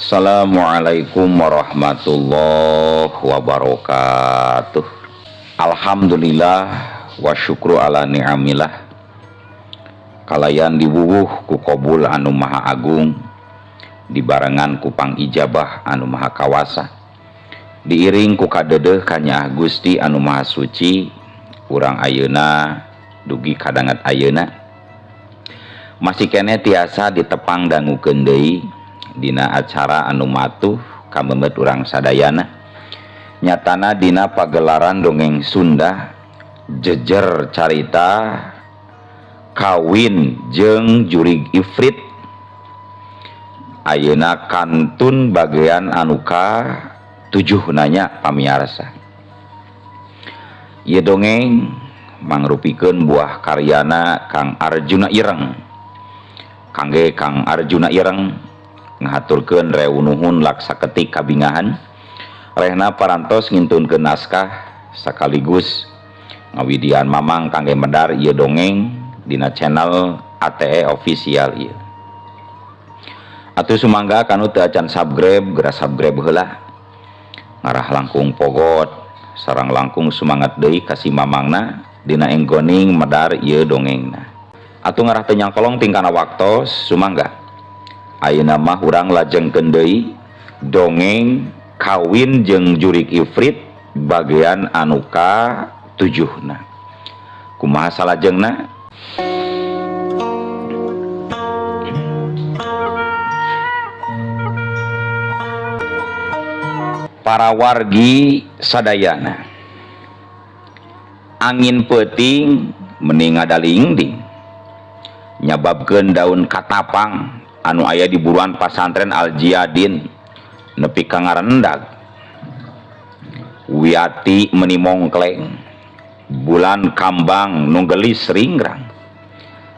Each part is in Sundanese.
Assalamualaikum warahmatullahi wabarakatuh. Alhamdulillah wa syukru ala ni'amillah. Kalayan diwuwuh ku qabul anu maha agung, dibarengan ku pangijabah anu maha kawasa, diiring ku kadedeh kanyah Gusti anu maha suci. Urang ayeuna dugi kadangat ayeuna masih kene tiasa ditepang dangukeun deui dina acara anu matuh kamemet urang sadayana. Nyatana dina pagelaran dongeng Sunda jejer carita kawin jeung jurig ifrit. Ayeuna kantun bagian anu ka 7 nanya pamiarsa. Ieu dongeng mangrupikeun buah karyana Kang Arjuna Ireng. Kangge Kang Arjuna Ireng ngahaturkeun reunuhun laksa ketik kabingahan, rehna parantos ngintunkeun naskah sakaligus ngawidian mamang kangge medar ieu dongeng dina channel ATE official ieu. Atuh sumangga kanu teu acan subscribe geura subscribe heula. Ngarah langkung pogot sareng langkung sumangat deui ka si mamangna dina enggoning medar ieu dongengna. Atuh ngarah teu nyangkolong tingkana waktos sumangga ayeuna mah urang lajengkeun deui dongeng kawin jeung jurig ifrit bagian anu ka 7na. Kumaha salajengna? Para wargi sadayana, angin peuting mending ngadalingding nyababkeun daun katapang anu aya di buruan pasantren Al Jiyadin nepi ka ngarendag. Wiyati meuni mongkleng, bulan kambang nu gelis ringrang,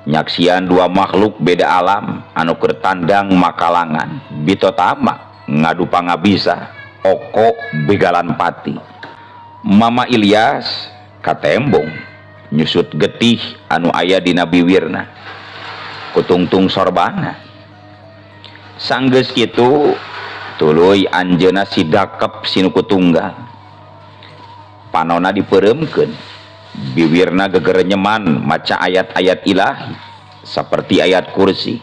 nyaksian dua makhluk beda alam anu keur tandang makalangan, bitotama ngadu pangabisa oko begalan pati. Mama Ilyas katembong nyusut getih anu aya dina biwirna kutungtung sorbana. Sanggeus kitu tuluy anjeunna sidakep sinuku tunggal, panonna dipeureumkeun, biwirna gegerenyeman maca ayat-ayat ilahi saperti ayat kursi.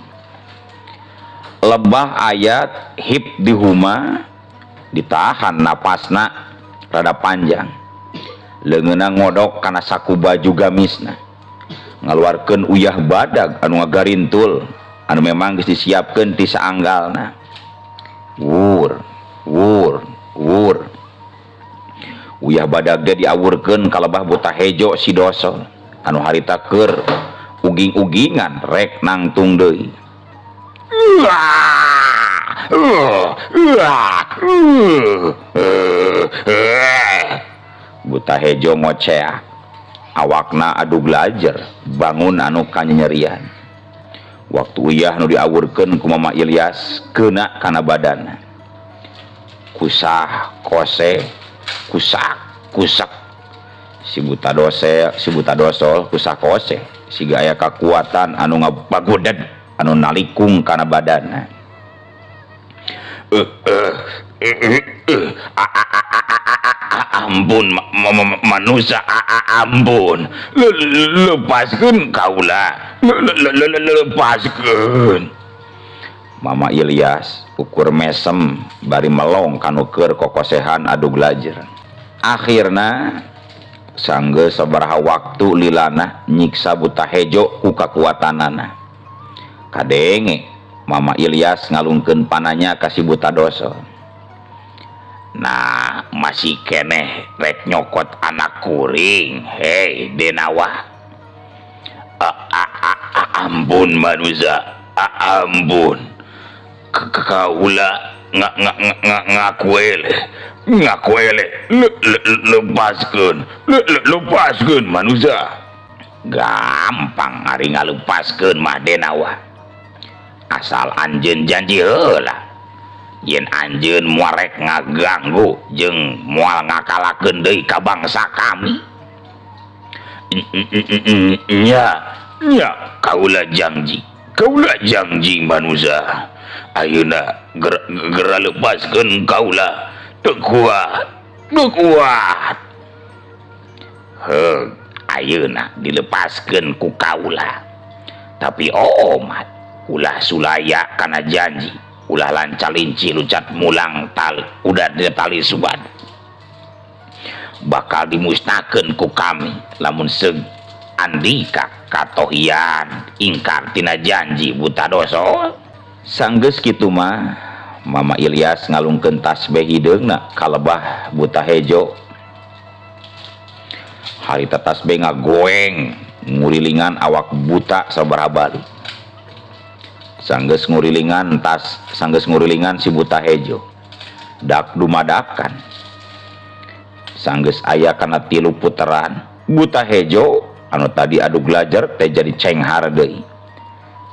Lebah ayat hib dihuma ditahan napasna rada panjang, leungeunna ngodok kana saku baju gamisna, ngaluarkeun uyah badag anu ngagarintul anu memang geus disiapkeun ti saanggalna. Wur wur wur, uyah badag teh diawurkeun ka lebah buta hejo si doso anu harita keur uging-ugingan rek nangtung deui. Buta hejo ngocea, awakna adu belajar bangun anu kanyerian. Waktu uyah nu diawurkeun ku Mama Ilyas keuna kana badanna. Kusah kose kusak kusak si buta dosol kusah kose siga aya kakuatan anu ngabagodad anu nalikung kana badanna. Ampun manusia, ampun, lepaskeun kaula, lepaskeun. Mama Ilyas ukur mesem bari melong kanu keur kokosehan adu glajer. Akhirna sanggeus sabaraha waktu lilana nyiksa buta hejo ku kakuatanana. Kadenge Mama Ilyas ngalungkeun pananya ka si buta doso. Nah, masih keneh rek nyokot anak kuring, hei Denawa. Ampun manusia, ampun. Kaula ngakuele, lepaskeun manusia. Gampang ari ngalepaskeun mah Denawa. Asal anjeun janji heula yen anjeun muarek ngaganggu jeung moal ngakalakeun deui ka bangsa kami. Nya kaula janji manusia ayeuna gera lepaskeun kaula teu kuat ayeuna dilepaskeun ku kaula tapi omat ulah sulaya kana janji ulah lancalinci lucat mulang udah tali subat bakal dimusnahkeun ku kami lamun andika katohian ingkar tina janji buta dosa. Sanggeus kitu mah Mama Ilyas ngalungkeun tasbih hideungna ka lebah buta hejo. Harita tasbih ngagoeng ngurilingan awak buta sabaraha balik. Sanggeus ngurilingan si buta hejo dak dumadakan. Sanggeus aya kana 3 puteran buta hejo anu tadi adu glajer teh jadi cenghar deui.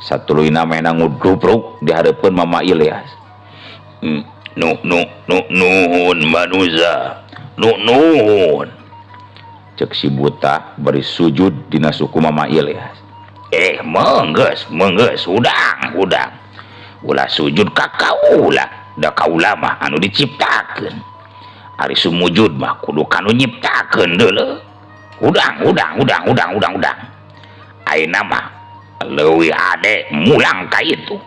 Satuluyna mehna ngudrupruk di hareupeun Mama Ilyas. Nuhun manusia. Nuhun. Cek si buta bari sujud dina suku Mama Ilyas. Menggeus udang. Ulah sujud ka kaula, da kaula mah anu diciptakeun. Ari sumujud mah kudu kanu nyiptakeun deuleu. Udang. Ayeuna mah leuwih ade mulang ka itu.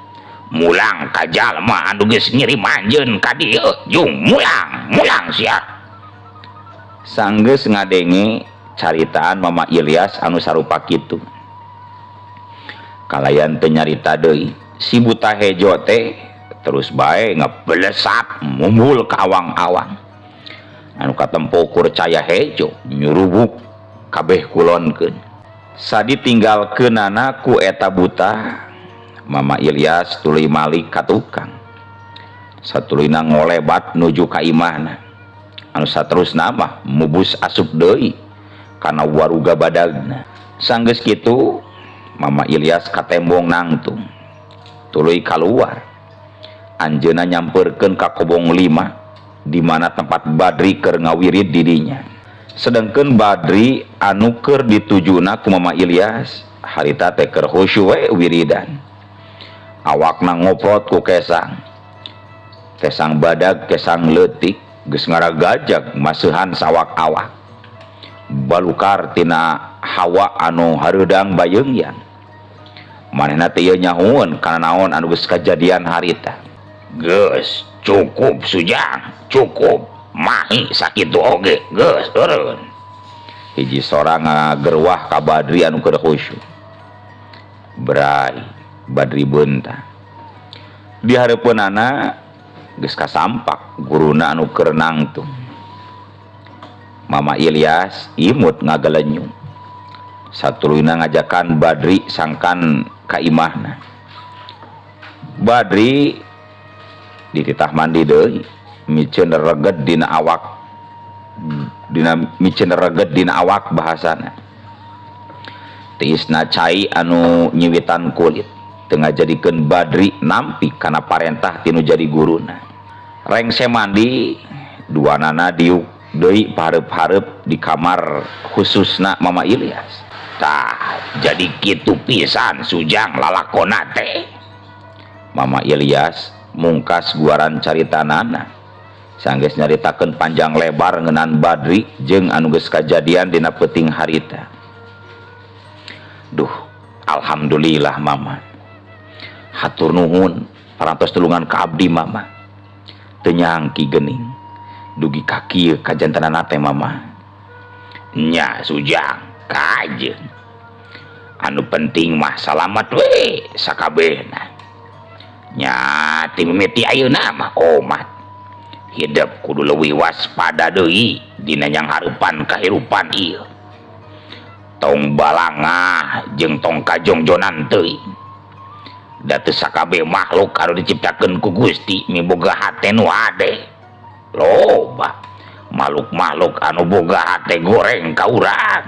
Mulang ka jalma anu geus ngirim anjeun ka dieu. Jung mulang sia. Sanggeus ngadenge caritaan Mama Ilyas anu sarupa kitu. Kalayan teu nyarita deui, si buta hejo teh terus bae ngabelesat mumbul ka awang-awang. Anu katempo kurcaya hejo nyurubuk kabeh kulonkeun. Sadi tinggalkeunana ku eta buta, Mama Ilyas tuluy malik ka tukang. Satuluyna ngolebat nuju ka imahna. Anu saterusna mah mubus asup deui kana waruga badagna. Sanggeus kitu Mama Ilyas katembong nangtung. Tuluy kaluar. Anjeunna nyampeurkeun ka kobong 5 di mana tempat Badri keur ngawirid di dinya. Sedengkeun Badri anu keur ditujuna ku Mama Ilyas harita teh keur khusyuk we wiridan. Awakna ngoprot ku kesang badag kesang leutik geus ngaragajag maseuhan sawak-awak balukar tina hawa anu hareudang bayeungyan. Manehna teh ieu nyahueun kana naon anu geus kajadian harita. Geus cukup Sujang, cukup. Mahi sakitu oge geus eureun. Hiji sorang ngagerwah ka Badri anu keur khusyuk. Brai Badri beunta. Di hareupeunana geus kasampak guruna anu keur nangtung. Mama Ilyas imut ngagalenyung. Satuluyna ngajakan Badri sangkan ka imahna. Badri dititah mandi deui. Micen reget dina awak bahasana. Tiisna cai anu nyiwitan kulit tengah jadikeun Badri nampi kana parentah tinu jadi guruna. Rengse mandi duanana diuk deui pareup-hareup di kamar khususna Mama Ilyas. Tah jadi kitu pisan Sujang lalakonna teh. Mama Ilyas mungkas guaran caritanana. Sanggeus nyaritakeun panjang lebar ngeunaan Badri jeung anu geus kajadian dina peuting harita. Duh, alhamdulillah Mama. Hatur nuhun parantos tulungan ka abdi Mama. Teu nyangki geuning dugi ka kieu kajantanana teh Mama. Nya Sujang, kajeun. Anu penting mah salamat we sakabehna. Nya ti mimiti ayeuna mah omat. Hidup kudu leuwih waspada deui dina yang harupan kahirupan ieu. Tong balangah jeung tong kajongjonan teuing. Da teu sakabeh makhluk anu diciptakeun ku Gusti miboga hate nu hade. Loba makhluk-makhluk anu boga hate goreng ka urang.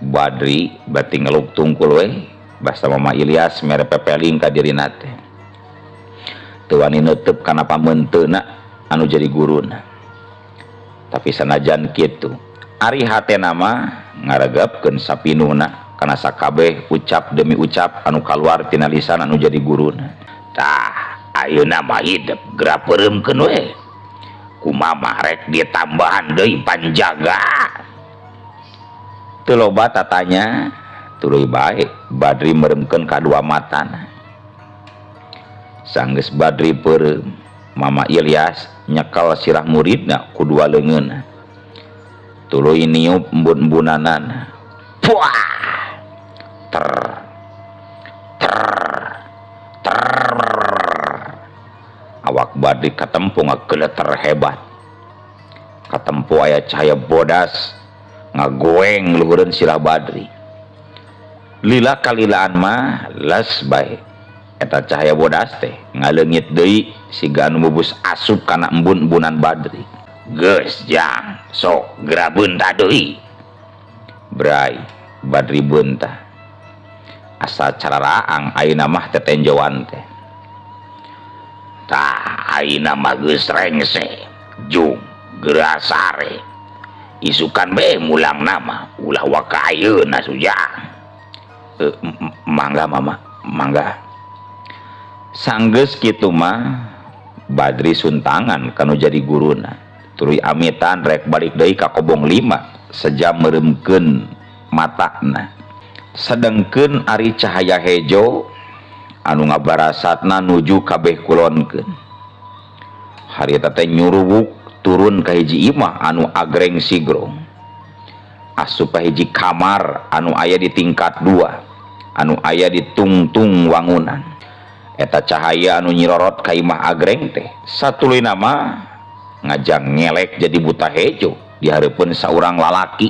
Badri bati ngeluk tungkul we basa Mama Ilyas mere pepeling ka dirina teh. teu wani neuteup kana pamenteuna anu jadi guruna. Tapi sanajan kitu ari hatena mah ngaregepkeun sapinuna kana sakabeh ucap demi ucap anu kaluar tina lisan anu jadi guruna. Tah ayeuna mah hidup geura peureumkeun we kumaha rek dia tambahan deui panjaga. Teu loba tatanya tuluy bae Badri meremkeun kadua matana. Sanggeus Badri peureum Mama Ilyas nyekel sirah muridna ku dua leungeunna. Tuluy niup embun-embunanana. Puah! Ter awak Badri katempo ngageleter hebat. Katempo aya cahaya bodas ngagoeng luhureun sirah Badri. Lila kalilaan mah les bae eta cahaya bodas teh ngaleungit deui siga anu bubus asup kana embun-embunan Badri. Geus jang sok geura beunta deui. Brai Badri beunta. Asa cararaang ayeuna mah tetenjoan teh. Tah ayeuna mah geus rengse jung geura sare isukan bae mulang nama ulah waka ayeuna sujang. Mangga mama mangga. Sanggeus kitu mah Badri suntangan kanu jadi guruna. Tuluy amitan rek balik deui ka kobong 5 sejam mereumkeun matana. Sedengkeun ari cahaya hejo anu ngabarasatna nuju kabeh kulonkeun. Harita teh nyuruwuk turun ka hiji imah anu agreng sigrong. Asup ka hiji kamar anu aya di tingkat 2 anu aya di tungtung wangunan. Eta cahaya anu nyirorot ka imah agreng teh satuluy nama ngajang ngelek jadi buta hejo di hareupeun saurang lalaki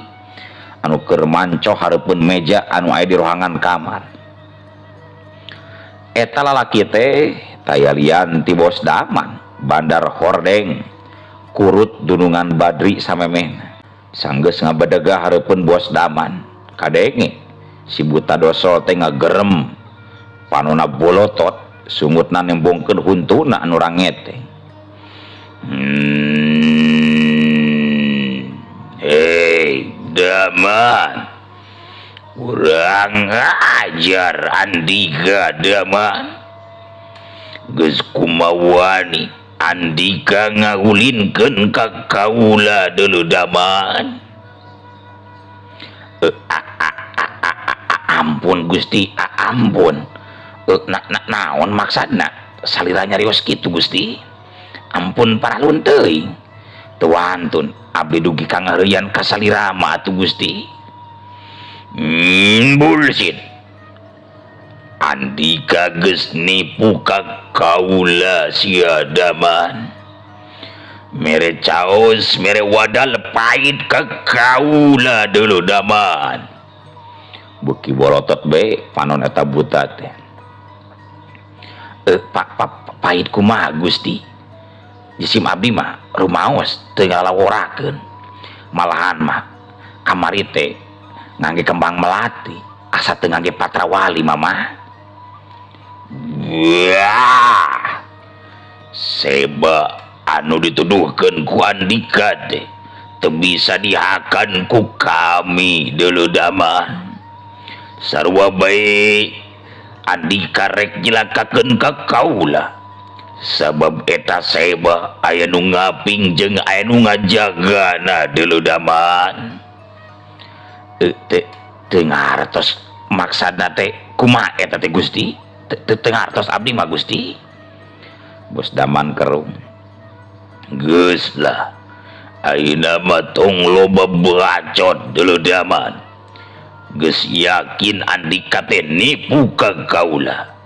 anu keur mancoh hareupeun meja anu aya di rohangan kamar. Eta lalaki teh taya lian ti Bos Daman Bandar Hordeng kurut dunungan Badri samemehna. Sanggeus ngabadegah hareupeun Bos Daman kadenge si buta dosol teh ngagerem panona bolotot sungutna nembongkeun huntuna anu rangete. Hei Daman, kurang ajar Andika Daman. Geus kumawani Andika ngagulinkeun ka kaula deuleu Daman. Ampun Gusti, ampun. Naon maksudna salira nyarios kitu Gusti? Ampun paralun teuing. Teu wantun abdi dugi ka ngareyan ka salira mah atuh Gusti. Bullshit. Andika geus nipu ka kaula sia Daman. Mere caos mere wadal pait ka kaula deuleu Daman. Beuki bolotot be panon eta buta teh. Pait kumaha Gusti? Jisim abdi mah rumaos teu ngalaworakeun. Malahan mah kamari teh ngangge kembang melati, asa teu ngangge patrawali mama. Wah. Seba anu dituduhkeun ku Andika teh teu bisa dihakan ku kami deuleu Daman. Sarua bae Andika rek jilakakeun ka kaula. Sabab eta seba aya nu ngaping jeung aya nu ngajagana deuleu Daman. Teu ngartos maksudna teh kumaha eta teh Gusti? Teu ngartos abdi mah Gusti. Bos Daman kerung. Geus lah. Ayeuna mah tong loba bacot deuleu Daman. Geus yakin Andika teh nipu ka kaula.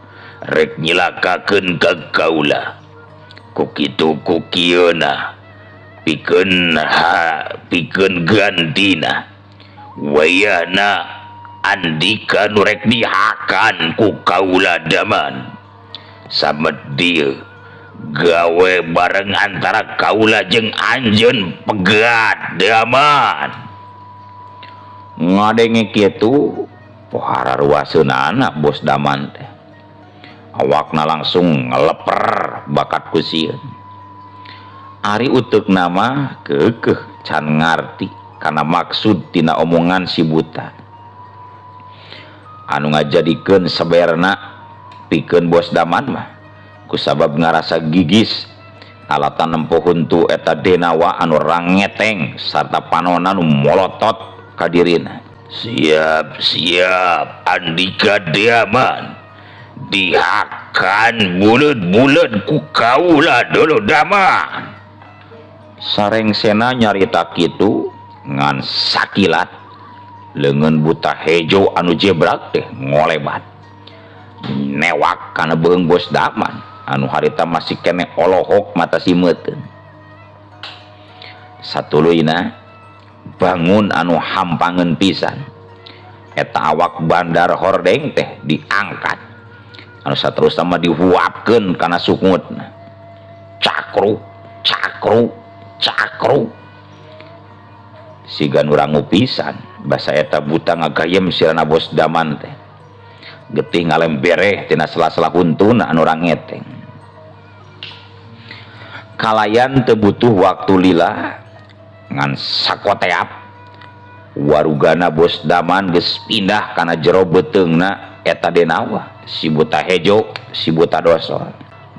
Rek nyilakakeun ka kaula. Ku kitu ku kieuna pikeun gantina wayahna Andika nu rek dihakan ku kaula Daman. Samet dieu gawe bareng antara kaula jeung anjeun pegat Daman. Ngadenge kitu pohara ruaseunana Bos Daman teh. awakna langsung ngeleper bakat kusieun. Ari uteuk nama keukeuh can ngarti karena maksud tina omongan si buta anu ngajadikeun saberna pikeun bos Daman mah kusabab ngarasa gigis alatan nempuhun tu eta denawa anu rangeteng sarta panonna nu molotot ka dirina. Siap Andika Daman, dihakan buleud-buleud ku kaula dulu Daman. Sarengsena nyarita kitu ngan sakilat leungeun buta hejo anu jebrak teh ngolebat newak kana beung bos Daman anu harita masih kene olohok mata simeuteun. Satuluyna bangun anu hampangeun pisan eta awak bandar hordeng teh diangkat anu saterusna mah dihuapkeun kana sukutna. Cakru cakru cakru siga nu rangu pisan basa eta buta ngagayem sirana bos Daman teh getih ngalembereh tina sela-sela huntuna anu rangeteng. Kalayan teu butuh waktu lila ngan sakoteap warugana bos Daman geus pindah kana jero beteungna eta denawa si buta hejo si buta dosor.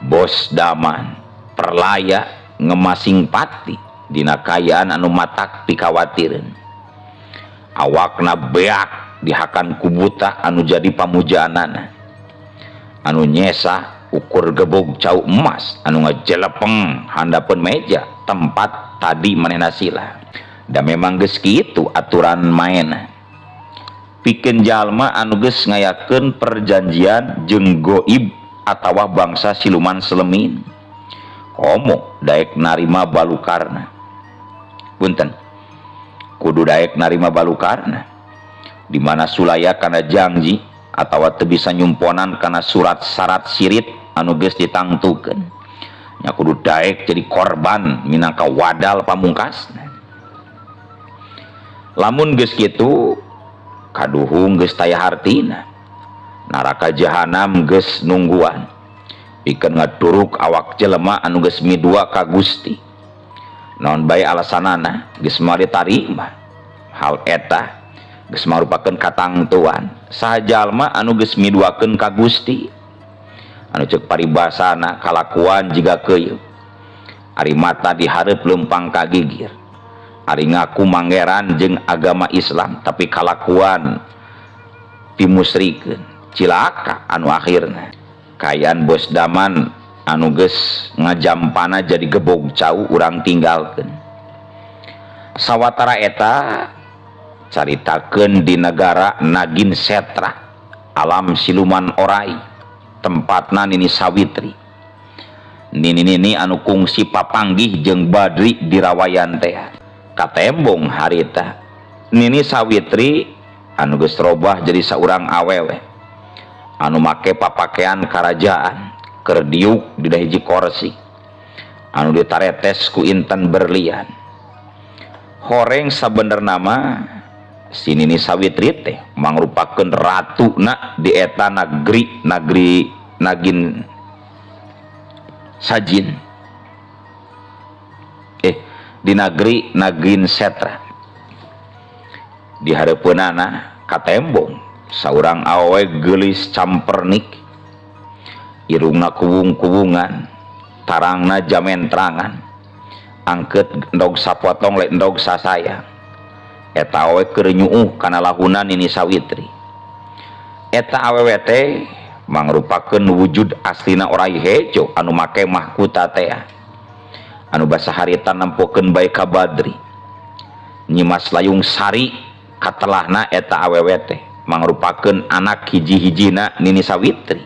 Bos Daman perlaya ngemasing pati dina kayaan anu matak pikawatireun. Awakna beak dihakan ku buta anu jadi pamujaanana anu nyesa ukur gebog cau emas anu ngajelepeng handapeun meja tempat tadi manehna sila. Da memang geus kitu aturan maena pikeun jalma anu geus ngayakeun perjanjian jeung goib atawa bangsa siluman selemin komo daek narima balukarna. Punten, kudu daek narima balukarna di mana sulaya kana janji atawa teu bisa nyumponan kana surat syarat sirit anu geus ditangtukeun nya kudu daek jadi korban minangka wadal pamungkasna. Lamun geus kitu kaduhung geus taya hartina neraka jahanam geus nungguan pikeun ngaduruk awak jelema anu geus midua ka Gusti. Naon bae alasanana geus mari tarima hal eta geus marupakeun katangtuan saha jalma anu geus miduakeun ka Gusti anu ceuk paribasana kalakuan jiga keuyeuk ari mata dihareup leumpang ka gigir ari ngaku manggeran jeung agama Islam tapi kalakuan pimusrikeun cilaka anu akhirna kayaan bos Daman anu geus ngajampana jadi gebog cau urang tinggalkeun. Sawatara eta caritakeun di negara Nagin Setra alam siluman orai tempatna Nini Sawitri. Nini anu kungsi papanggih jeung Badri dirawayan teh katembong harita Nini Sawitri anu geus robah jadi saurang awewe anu make papakean karajaan keur diuk dina hiji kursi anu ditaretes ku inten berlian. Horeng sabenerna mah si Nini Sawitri teh mangrupakeun ratuna di eta negeri Nagin Sajin di negeri Nagin Setra. Di hareupeunana katembong saurang awewe geulis campernik irungna kuwung-kuwungan tarangna jamentrangan angkeut endog sapotong le endog sasayang eta awewe keur nyuuh kana lahuna Nini Sawitri. Eta awewe teh mangrupakeun wujud aslina orai hejo anu make mahkota teh anu basa harita nempokeun bae ka Badri nyimas layung sari katelahna eta awewe teh mangrupakeun anak hiji-hijina Nini Sawitri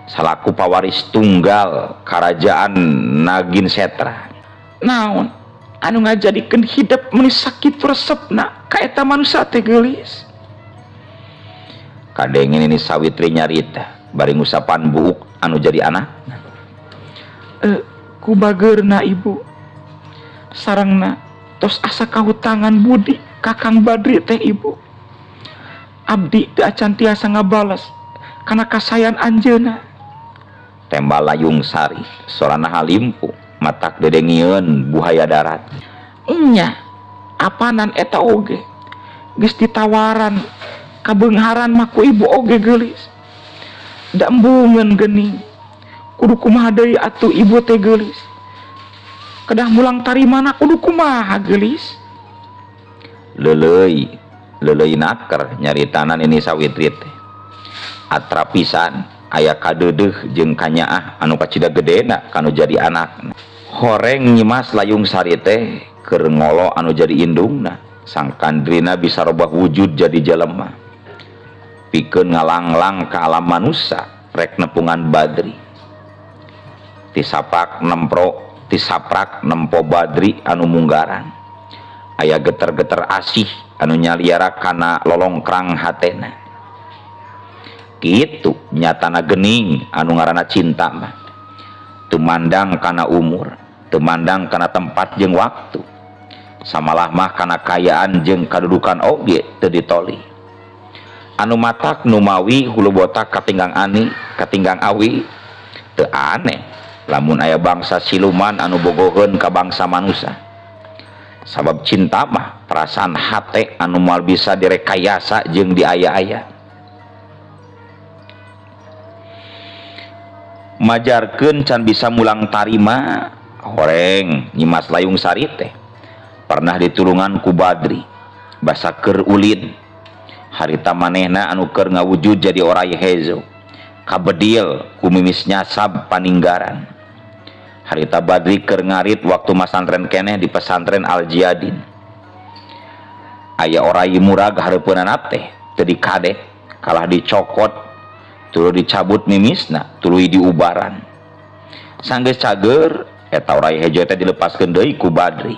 salaku pawaris tunggal kerajaan Nagin Setra. Naon anu ngajadikeun hidup meuni sakitu resepna ka eta manusia teh geulis. Kadenge Nini Sawitri nyarita bari ngusapan buuk anu jadi anakna. Ku bageurna ibu sarengna tos asa kahutangan budi Kakang Badri teh ibu. Abdi teu acan tiasa ngabales kana kasayan anjeunna tembal layung sari sorana halimpu matak dedengieun buhaya darat. Nya apanan eta oge geus ditawaran kabeungharan mah ku ibu oge geulis da embungeun geuning kudu kumaha deui atuh ibu teh geulis kedah mulang tarimana kudu kumaha geulis. Leuleuy naker nyaritana Nini Sawitri teh atra pisan aya kadeudeuh jeung kanyaah anu kacida gedena kanu jadi anakna. Horeng Nyimas Layung Sari teh keur ngolo anu jadi indungna sangkandrina bisa robah wujud jadi jelema pikeun ngalanglang ka alam manusia rek nepungan Badri tisaprak nempo Badri anu munggaran aya geter-geter asih anu nyaliara kana lolongkrang hatena kitu nyatana geuning anu ngaranna cinta mah tumandang kana umur tumandang kana tempat jeung waktu samalah mah kana kayaan jeung kadudukan oge teu ditoli anu matak numawi hulu botak katinggang awi teu aneh lamun aya bangsa siluman anu bogoheun ka bangsa manusia sabab cinta mah perasaan hate anu moal bisa direkayasa jeung diaya-aya. Majarkeun can bisa mulang tarima horeng Nyimas Layung Sari teh pernah ditulungan ku Badri basa keur ulin harita manehna anu keur ngawujud jadi oray hezo kabedil ku mimis nyasab paninggaran harita Badri keur ngarit waktu masantren keneh di pesantren Al Jiyadin aya oray murag hareupeunana teh teu dikadek kalah dicokot tuluy dicabut mimisna tuluy diubaran sanggeus cager eta oray hejo teh dilepaskeun deui ku Badri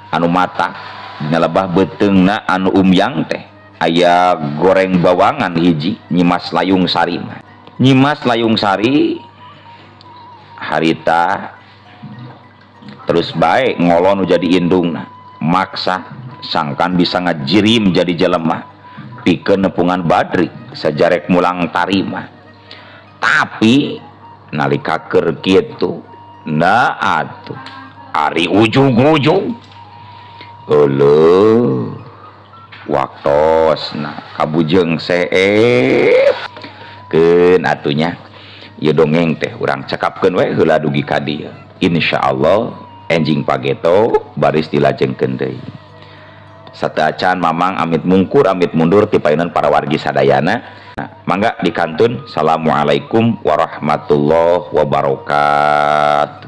anu matak dina lebah beuteungna anu umyang teh aya goreng bawangan hiji Nyimas Layung Sari mah. Nyimas Layung Sari harita terus bae ngolo nu jadi indungna maksa sangkan bisa ngajirim jadi jelema pikeun nepungan Badri sajarek mulang tarima tapi nalika keur kitu na atuh ari ujung-ujung eueuh waktosna kabujeng seep keun atunya ieu dongeng teh urang cakapkeun we heula dugi ka dieu insyaallah enjing pageto baris dilajengkeun deui sateu acan mamang amit mungkur amit mundur ti paeunaan para wargi sadayana. Mangga dikantun. Assalamualaikum warahmatullahi wabarakatuh.